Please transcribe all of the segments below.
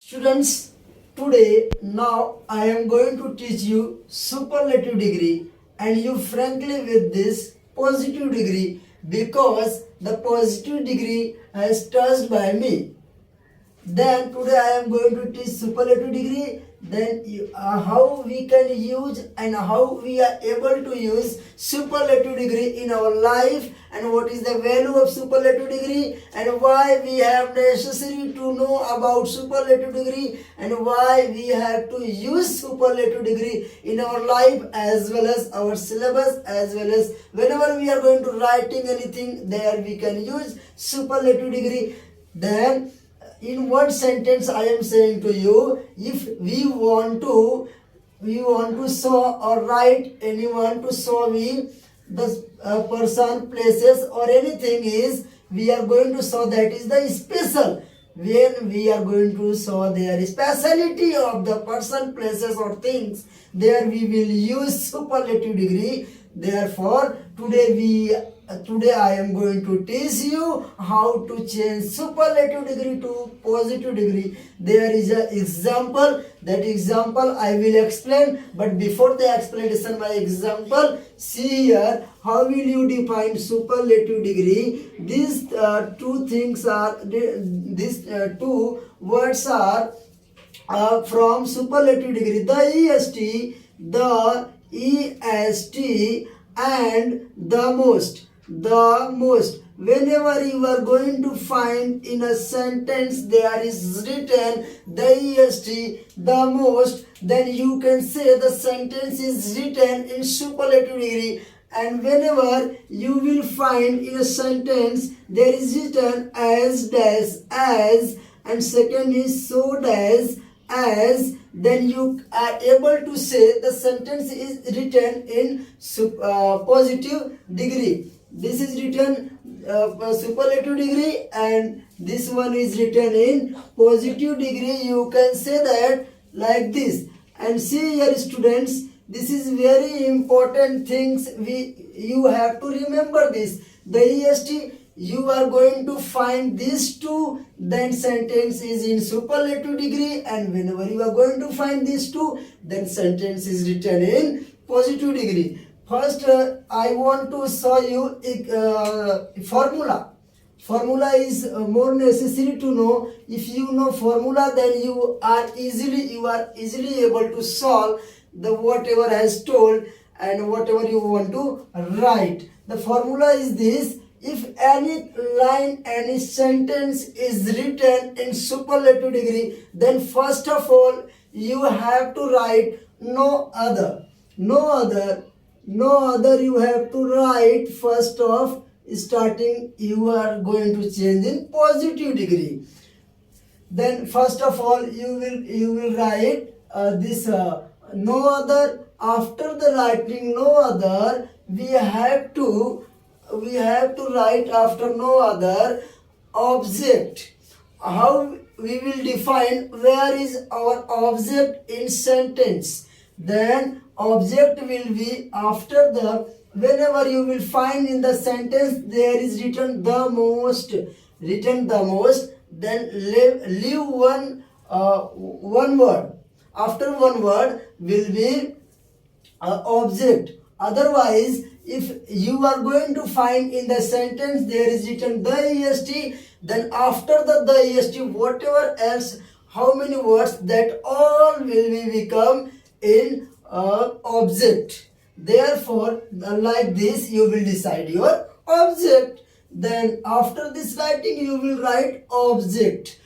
Students, today now I am going to teach you superlative degree and you frankly with this positive degree because the positive degree has touched by me. Then today I am going to teach superlative degree, then how we can use and how we are able to use superlative degree in our life, and what is the value of superlative degree, and why we have necessary to know about superlative degree, and why we have to use superlative degree in our life as well as our syllabus, as well as whenever we are going to writing anything there we can use superlative degree. Then in one sentence I am saying to you, if we want to show or write anyone to show me the person, places or anything is, we are going to show that is the special. When we are going to show their speciality of the person, places or things, there we will use superlative degree. Therefore today I am going to teach you how to change superlative degree to positive degree. There is an example. That example I will explain, but before the explanation my example, see here how will you define superlative degree. These two things are these two words are from superlative degree: the est and the most. Whenever you are going to find in a sentence there is written the est, the most, then you can say the sentence is written in superlative degree. And whenever you will find in a sentence there is written as dash, as, and second is so dash, as, then you are able to say the sentence is written in positive degree. This is written superlative degree and this one is written in positive degree. You can say that like this. And see here students, this is very important things you have to remember this. The est, you are going to find these two, then sentence is in superlative degree, and whenever you are going to find these two, then sentence is written in positive degree. First I want to show you a formula. Formula is more necessary to know. If you know formula, then you are easily able to solve the whatever has told and whatever you want to write. The formula is this: if any line, any sentence is written in superlative degree, then first of all you have to write no other you have to write. First of starting you are going to change in positive degree. Then first of all you will write this no other. After the writing no other, we have to write after no other object. How we will define where is our object in sentence? Then object will be after the, whenever you will find in the sentence there is written the most, then leave one word. After one word will be object. Otherwise, if you are going to find in the sentence there is written the est, then after the est, whatever else, how many words, that all will be become in object. Therefore, like this you will decide your object. Then after this writing you will write object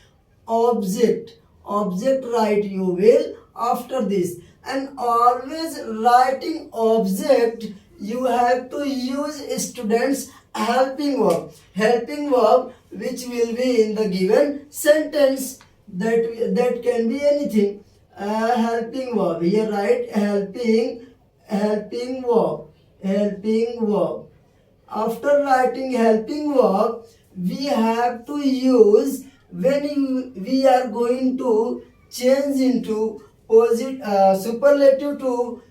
write you will after this. And always writing object you have to use students helping verb which will be in the given sentence. That can be anything. Helping verb, here write helping verb. After writing helping verb, we have to use when we are going to change into superlative to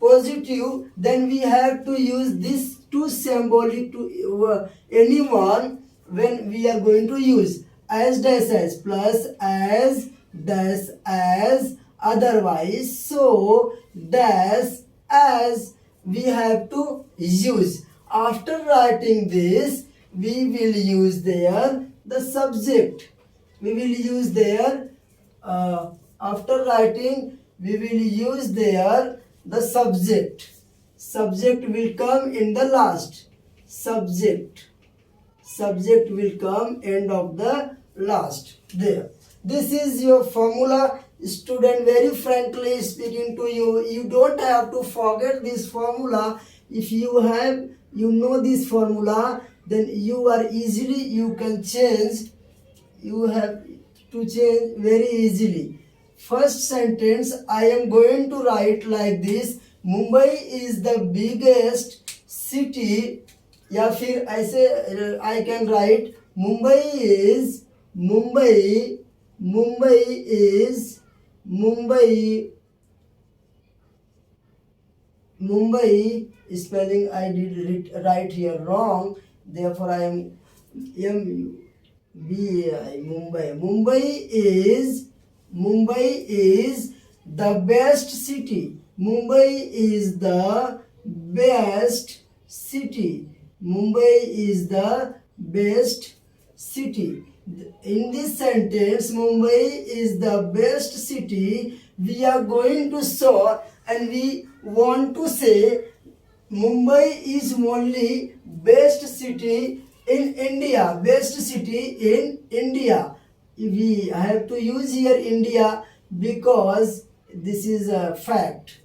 positive, then we have to use this two symbolic to anyone when we are going to use. as dash as plus as dash as otherwise. So dash as we have to use. After writing this, we will use there the subject. We will use there after writing we will use there the subject. Subject will come in the last. Subject will come end of the last there. This is your formula, student. Very frankly speaking to you, you don't have to forget this formula. If you know this formula, then you are easily you can change. You have to change very easily. First sentence I am going to write like this: Mumbai is the biggest city. या फिर ऐसे I can write Mumbai is Mumbai spelling I did write here wrong, therefore I am MUMBAI Mumbai. Mumbai is the best city. Mumbai is the best city. Mumbai is the best city. In this sentence, Mumbai is the best city. We are going to show and we want to say Mumbai is only best city in India. Best city in India. We have to use here India because this is a fact.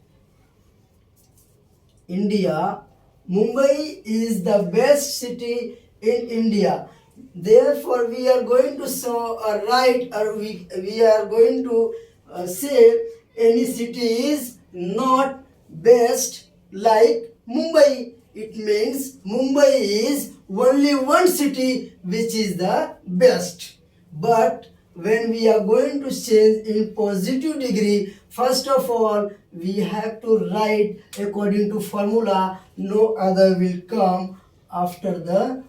India. Mumbai is the best city in India. Therefore, we are going to write or we are going to say any city is not best like Mumbai. It means Mumbai is only one city which is the best. But when we are going to change in positive degree, first of all, we have to write according to formula. No other will come after the,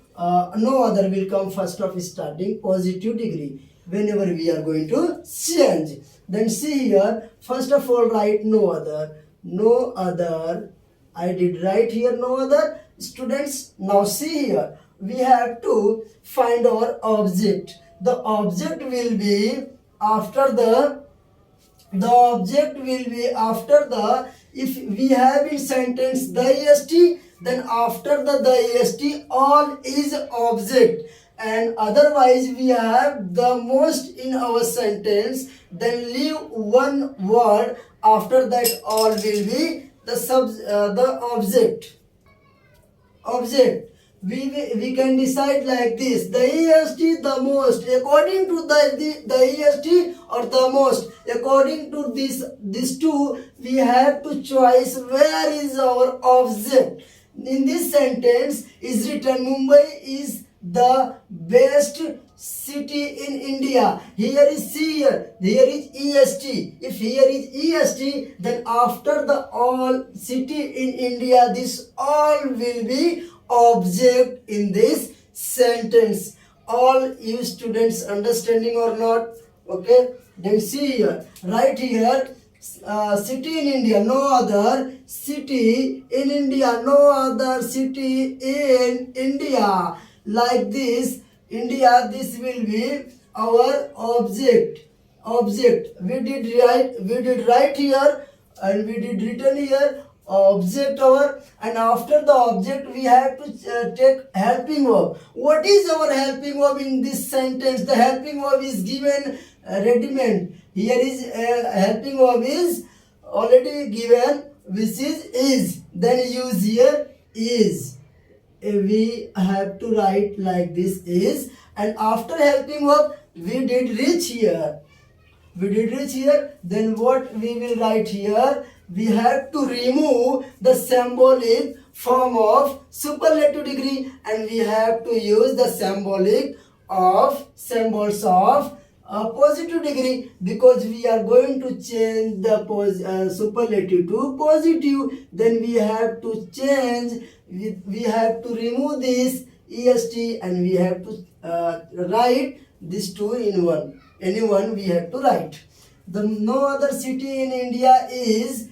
no other will come first of starting positive degree. Whenever we are going to change. Then see here, first of all write no other. No other. I did write here no other. Students, now see here. We have to find our object. The object will be after if we have in sentence the est, then after the est all is object, and otherwise we have the most in our sentence, then leave one word, after that all will be the object. We can decide like this: the est, the most, according to the est or the most, according to these two, we have to choose where is our object. In this sentence is written Mumbai is the best city in India. Here is here is est. If here is est, then after the all city in India, this all will be object in this sentence. All you students understanding or not? Okay, then see here, right here, city in India, no other city in India, no other city in India. Like this, India, this will be our object. We did write here and we did written here object our, and after the object we have to take helping verb. What is our helping verb in this sentence? The helping verb is given ready-made. Here is helping verb is already given, which is. Then use here is. We have to write like this is, and after helping verb we did reach here. Then what we will write here? We have to remove the symbolic form of superlative degree, and we have to use the symbolic of symbols of positive degree, because we are going to change the superlative to positive. Then we have to change, we have to remove this est, and we have to write These two in one. Any one we have to write. The no other city in India is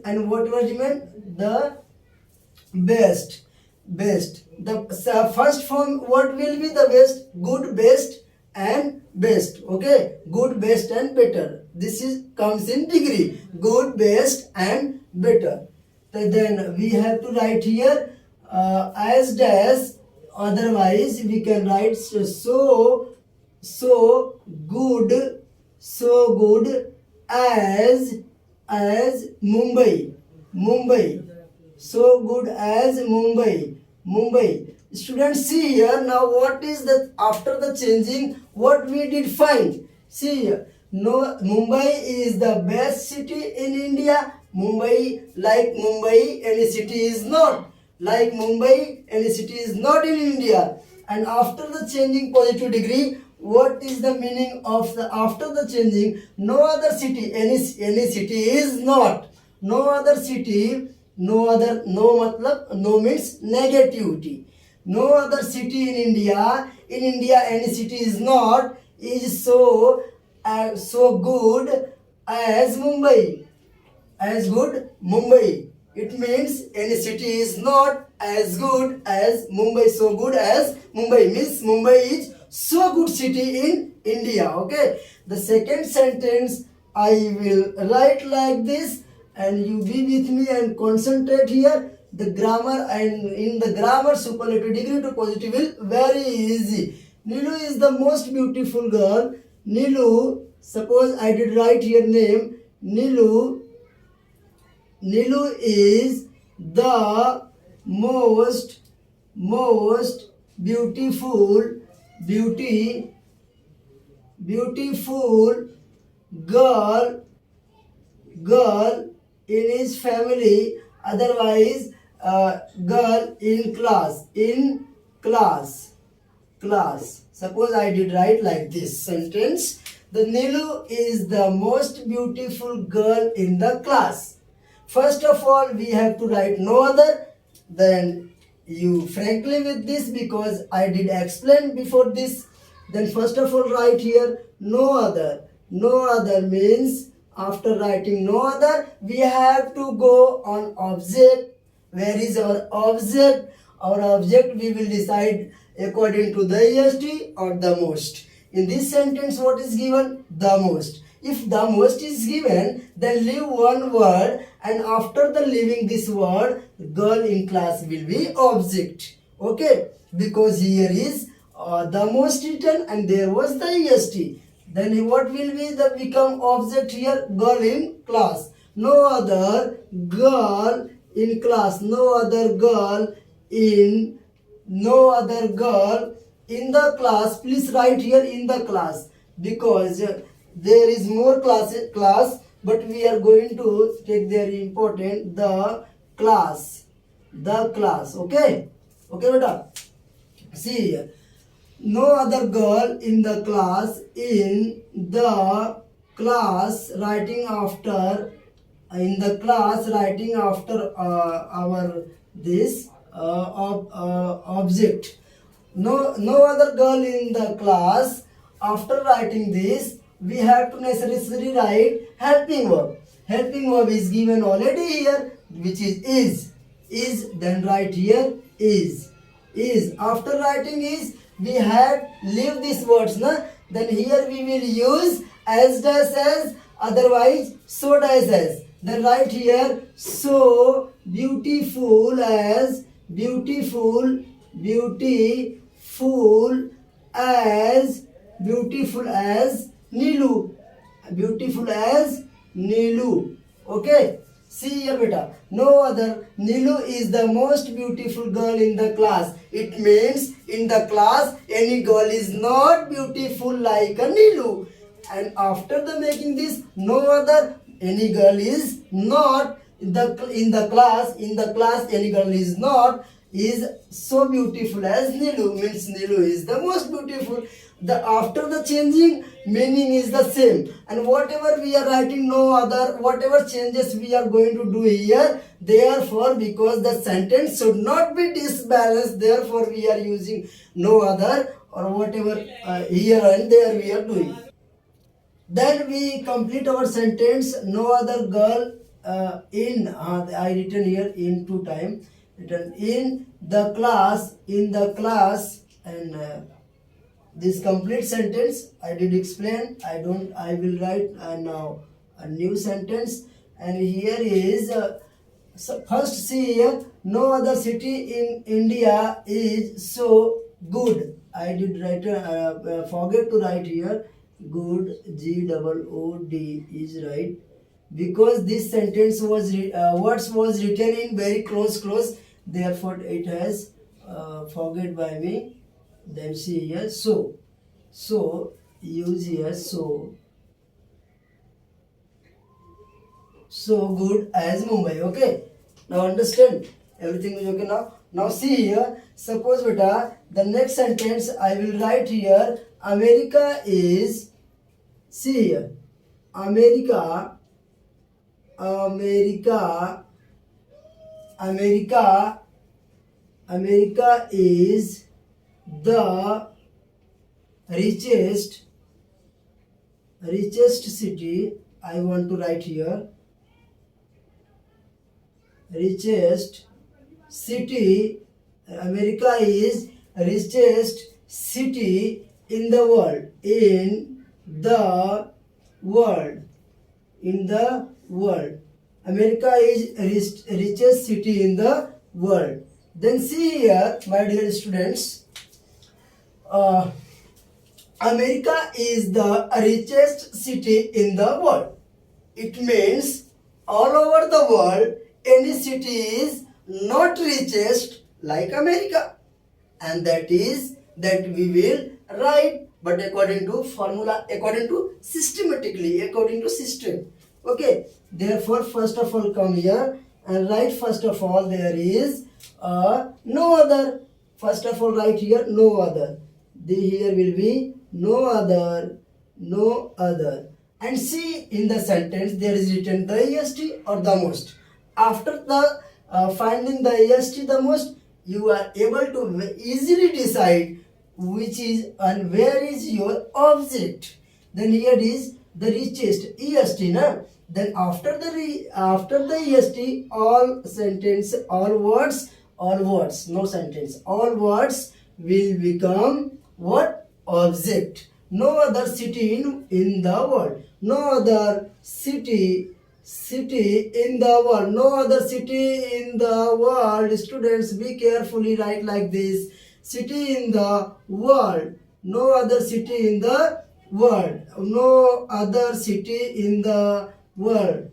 and what was meant? The best. Best. The first form what will be the best? Good, best and best. Okay, good, best and better. This is comes in degree. Good, best and better. So then we have to write here as dash. Otherwise we can write so good, so good as Mumbai, so good as Mumbai. Students, see here now what is the after the changing what we did find. See here, no, Mumbai is the best city in India. Mumbai, like Mumbai, any city is not. Like Mumbai, any city is not in India. And after the changing positive degree, what is the meaning of the after the changing? No other city, any city is not. No other city, no other, no matlab, no means negativity. No other city in India any city is not is so good as Mumbai. As good Mumbai. It means any city is not as good as Mumbai. So good as Mumbai means Mumbai is so good city in India. Okay. The second sentence I will write like this, and you be with me and concentrate here. The grammar, and in the grammar superlative degree to positive will very easy. Nilu is the most beautiful girl. Nilu, suppose I did write here name. Nilu is the most beautiful girl in his family. Otherwise girl in class. Suppose I did write like this sentence. The Nilu is the most beautiful girl in the class. First of all, we have to write no other. Then you frankly with this, because I did explain before this. Then first of all write here no other. No other means after writing no other, we have to go on object. Where is our object? Our object we will decide according to the est or the most. In this sentence what is given? The most. If the most is given, then leave one word, and after the leaving this word, girl in class will be object. Okay, because here is the most written and there was the est. Then what will be the become object here? Girl in class. No other girl in class. No other girl in the class. Please write here in the class, because there is more class, but we are going to take very important the class. Okay, beta. See here. No other girl in the class. In the class writing after our this object. No other girl in the class. After writing this, we have to necessarily write helping verb. Helping verb is given already here, which is. Then write here is. After writing is, we have leave these words, na? Then here we will use as dash as, otherwise so dash as. Then write here so beautiful as Nilu. Beautiful as Nilu. Okay. See here, beta. No other. Nilu is the most beautiful girl in the class. It means in the class, any girl is not beautiful like a Nilu. And after the making this, no other, any girl is not in the class. Any girl is not is so beautiful as Nilu. Means Nilu is the most beautiful. After the changing, meaning is the same, and whatever we are writing no other, whatever changes we are going to do here, therefore because the sentence should not be disbalanced, therefore we are using no other or whatever here and there we are doing. Then we complete our sentence. No other girl in. I written here in two time. Written in the class. In the class, and this complete sentence I did explain. I don't. I will write now a new sentence. And here is so first see here. No other city in India is so good. I did write. Forget to write here. Good, Good is right, because this sentence was words was written in very close, therefore it has forget by me. Then see here, so use here, so good as Mumbai. Okay, now understand, everything is okay now. Now see here, suppose beta the next sentence I will write here. America is, see here, America is the richest city. I want to write here, richest city. America is richest city in the world. In the world. America is richest city in the world. Then see here, my dear students, America is the richest city in the world. It means all over the world, any city is not richest like America. And that is that we will write, but according to formula, according to systematically, according to system. Okay, therefore first of all come here and write, first of all there is no other. First of all write here no other. Here will be no other, and see in the sentence there is written the est or the most. After the finding the est, the most, you are able to easily decide which is and where is your object. Then here is the richest, est na. Then after the est, all sentence, all words, no sentence, all words will become what? Object. No other city in the world. No other city in the world. No other city in the world. Students, be carefully write like this. City in the world. No other city in the world. No other city in the world.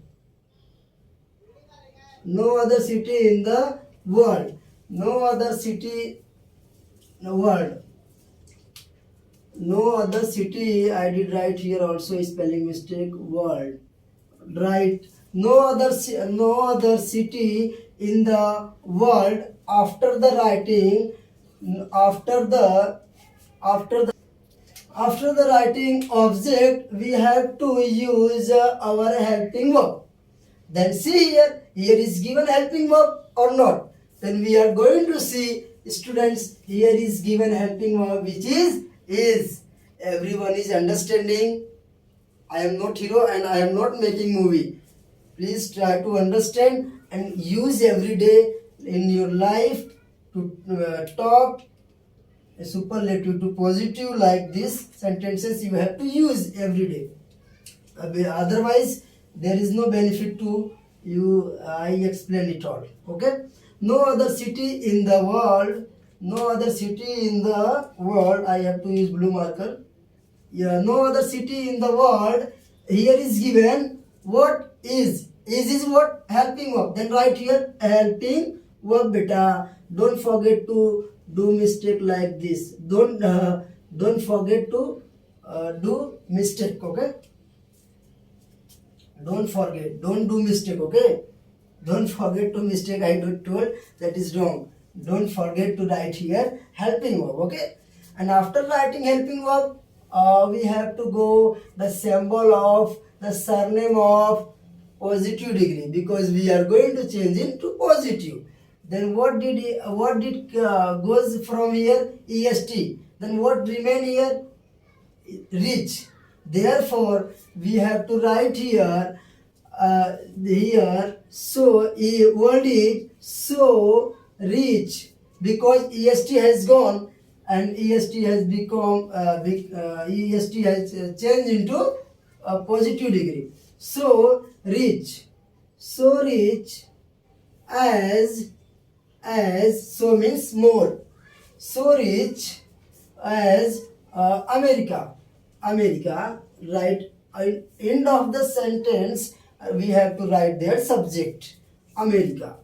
No other city in the world. No other city in the world. No other city, I did write here also spelling mistake, world. Right. No other city in the world. After the writing, after the writing object, we have to use our helping verb. Then see here is given helping verb or not. Then we are going to see, students, here is given helping verb, which is. Everyone is understanding. I am not hero and I am not making movie. Please try to understand and use every day in your life to talk a superlative to positive like this sentences you have to use every day. Otherwise there is no benefit to you. I explain it all. Okay. No other city in the world. No other city in the world. I have to use blue marker. Yeah, no other city in the world. Here is given what is. Is what? Helping verb. Then write here helping verb beta. Don't forget to do mistake like this. Don't forget to do mistake. Okay. Don't forget. Don't do mistake. Okay. Don't forget to mistake. I told that is wrong. Don't forget to write here helping verb. Okay. And after writing helping verb, we have to go the symbol of the surname of positive degree, because we are going to change into positive. Then what did goes from here? Est. Then what remain here? Rich. Therefore, we have to write here, so world is so rich, because est has gone and est has become est has changed into a positive degree. So rich, so rich as so means more, so rich as America, right? End of the sentence, we have to write their subject. America.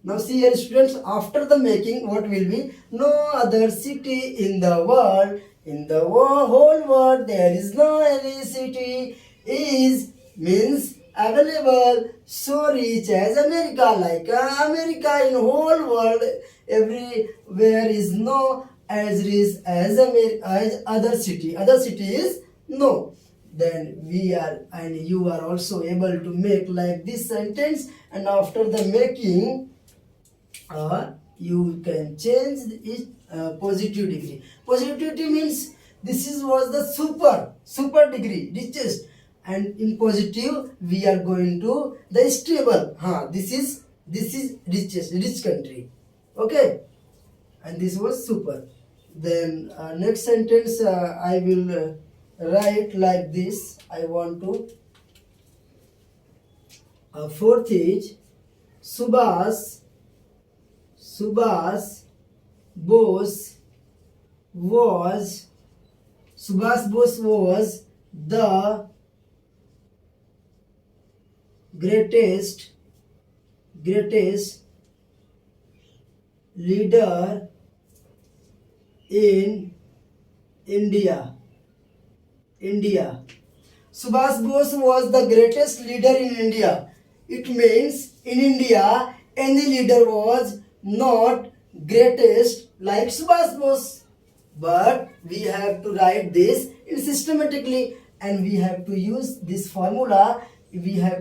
Now see here students, after the making, what will be? No other city in the world, whole world, there is no any city is means available so rich as America, like America in whole world, everywhere is no as rich as as other city is no. Then we are and you are also able to make like this sentence, and after the making, you can change it positive degree. Positivity means this was the super degree, richest, and in positive we are going to the stable. This is richest, rich country. Okay, and this was super. Then next sentence I will write like this. I want to fourth is Subhas Bose was the greatest leader in India. Subhas Bose was the greatest leader in India. It means in India, any leader was not greatest like Subhas Bose. But we have to write this in systematically, and we have to use this formula.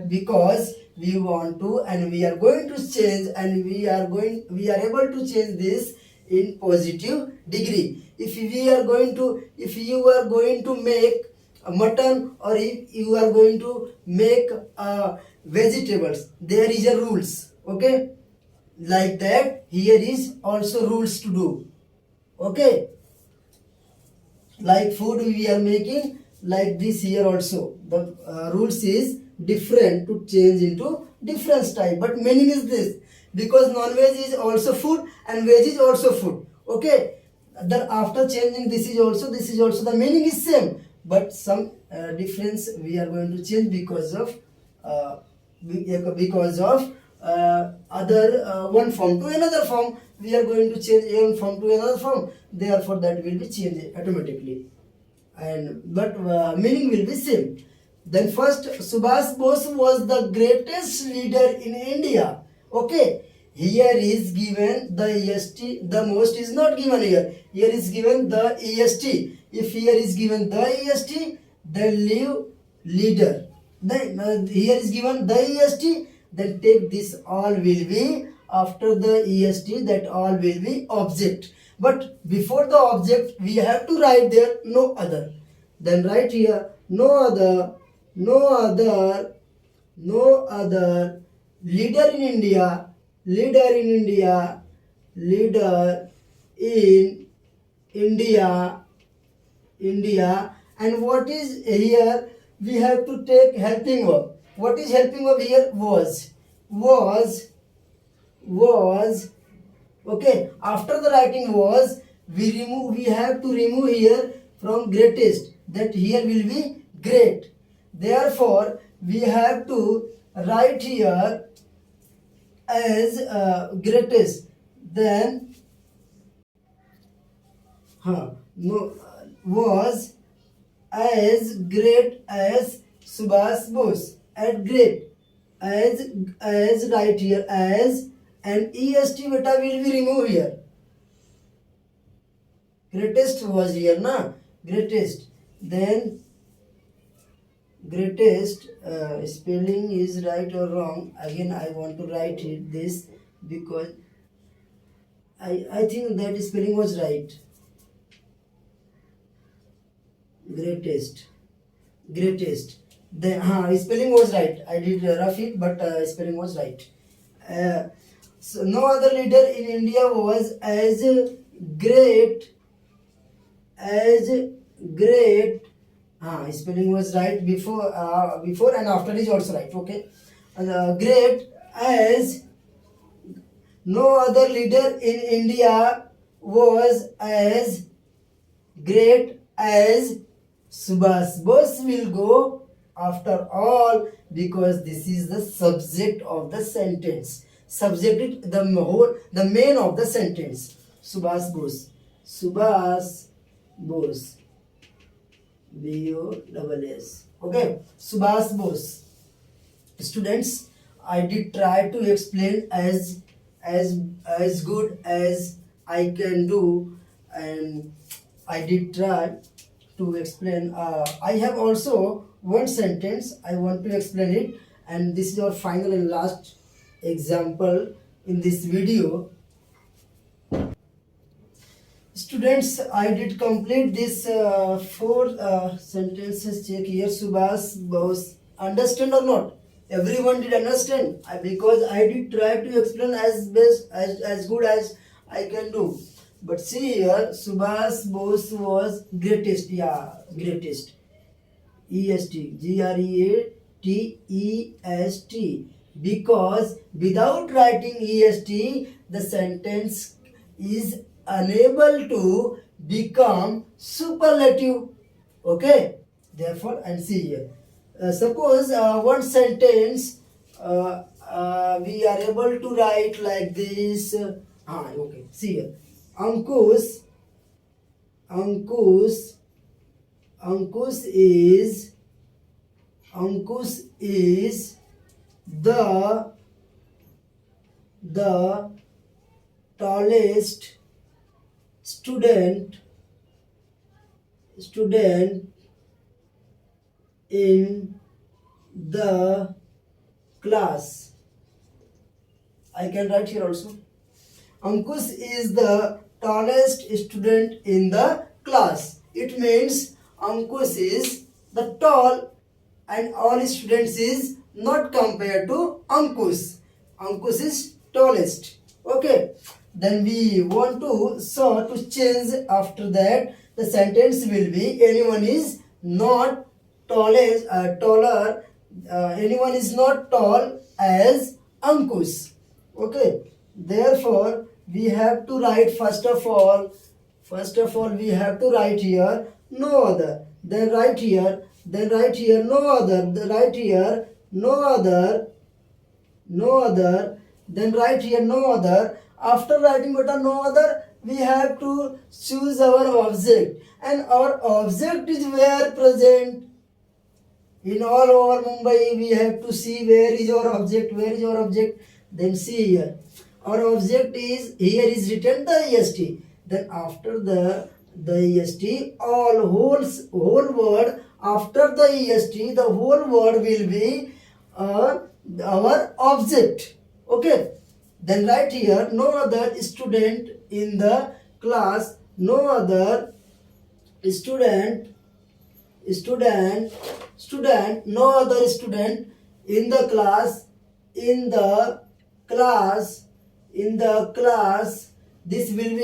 Because we want to, and we are going to change, and we are able to change this in positive degree. If you are going to make a mutton, or if you are going to make vegetables, there is a rules. Okay, like that here is also rules to do. Okay, like food we are making like this, here also the rules is different to change into different style, but meaning is this, because non-veg is also food and veg is also food. Okay, then after changing this is also the meaning is same, but some difference we are going to change because of other one form to another form. We are going to change one form to another form, therefore that will be changed automatically, and but meaning will be same. Then first, Subhas Bose was the greatest leader in India. Okay, here is given the est, the most is not given here. Here is given the est. If here is given the est, then leave leader. Then here is given the est, then take this all will be after the est, that all will be object. But before the object, we have to write there no other. Then write here no other leader in India, leader in India. And what is here? We have to take helping verb. What is helping verb here? Was. Okay, after the writing was, we have to remove here from greatest, that here will be great. Therefore, we have to write here as greatest. Then was as great as Subhas Bose. At great as right here as, and est beta will be removed here. Greatest was here na, greatest. Then greatest spelling is right or wrong. Again I want to write it this, because I think that spelling was right. Greatest. Greatest. The spelling was right. I did rough it, but spelling was right. Uh, so no other leader in India was great as great. Spelling was right before and after is also right. Okay. Great as no other leader in India was as great as Subhas Bose will go after all because this is the subject of the sentence. Subject is the main of the sentence. Subhas Bose. Subhas Bose. B-O-S-S. Okay. Subhas Bose. Students, I did try to explain as good as I can do, and I did try to explain. I have also one sentence I want to explain it, and this is our final and last example in this video. Students, I did complete this four sentences. Check here. Subhas Bose. Understand or not? Everyone did understand because I did try to explain as best as good as I can do. But see here, Subhas Bose was greatest. Yeah, greatest. EST. Greatest. Because without writing EST, the sentence is unable to become superlative. Okay. Therefore, and see here. Suppose one sentence we are able to write like this. Okay. See here. Ankush. Ankush is the tallest student in the class. I can write here also. Ankush is the tallest student in the class. It means Ankush is the tall and all students is not compared to Ankush. Ankush is tallest. Okay. Then we want to change after that. The sentence will be anyone is not taller. Anyone is not tall as Ankush. Okay. Therefore, we have to write first of all we have to write here no other. Then write here no other. Then write here no other. Then write here no other. After writing no other, we have to choose our object, and our object is where present. In all over Mumbai, we have to see where is our object. Then see here. Our object is, here is written the EST. Then after the EST, whole word, after the EST, the whole word will be our object. Okay. Then write here, no other student in the class, no other student, no other student in the class, this will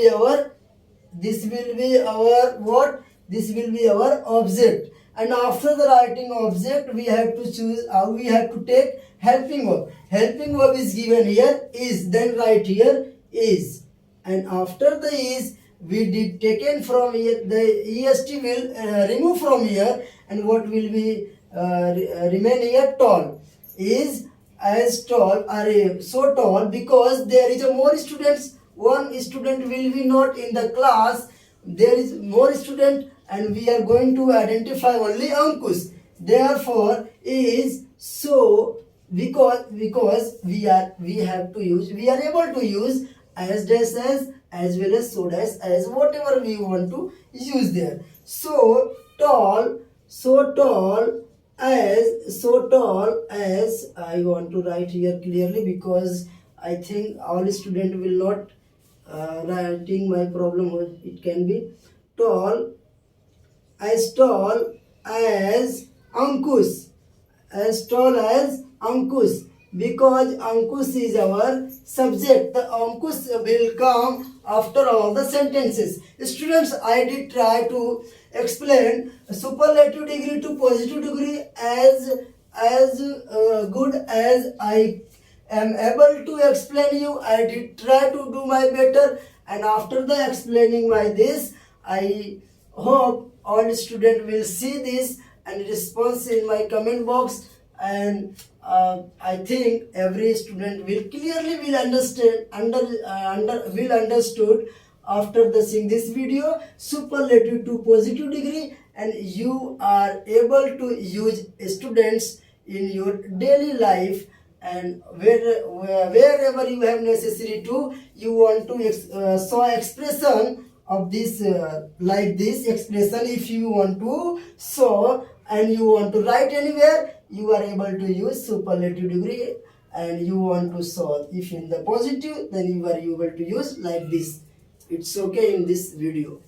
be our what? This will be our object. And after the writing object, we have to choose how we have to take helping verb. Helping verb is given here is. Then write here is. And after the is, we did taken from here. The EST will remove from here, and what will be remain here? Tall. Is as tall are so tall because there is a more students. One student will be not in the class. There is more student, and we are going to identify only Ankush. Therefore, is so because we are able to use as dash as well as so dash as whatever we want to use there. So tall as I want to write here clearly because I think all student will not writing my problem. It can be tall, as tall as Ankush, as tall as Ankush, because Ankush is our subject. The Ankush will come after all the sentences. Students, I did try to explain superlative degree to positive degree as good as I am able to explain you. I did try to do my better, and after the explaining my this, I hope all students will see this and response in my comment box, and I think every student will clearly will understand will understood after the seeing this video superlative to positive degree, and you are able to use students in your daily life, and wherever you have necessary to you want to saw expression of this like this expression. If you want to saw and you want to write anywhere, you are able to use superlative degree. And you want to solve if in the positive, then you are able to use like this. It's okay in this video.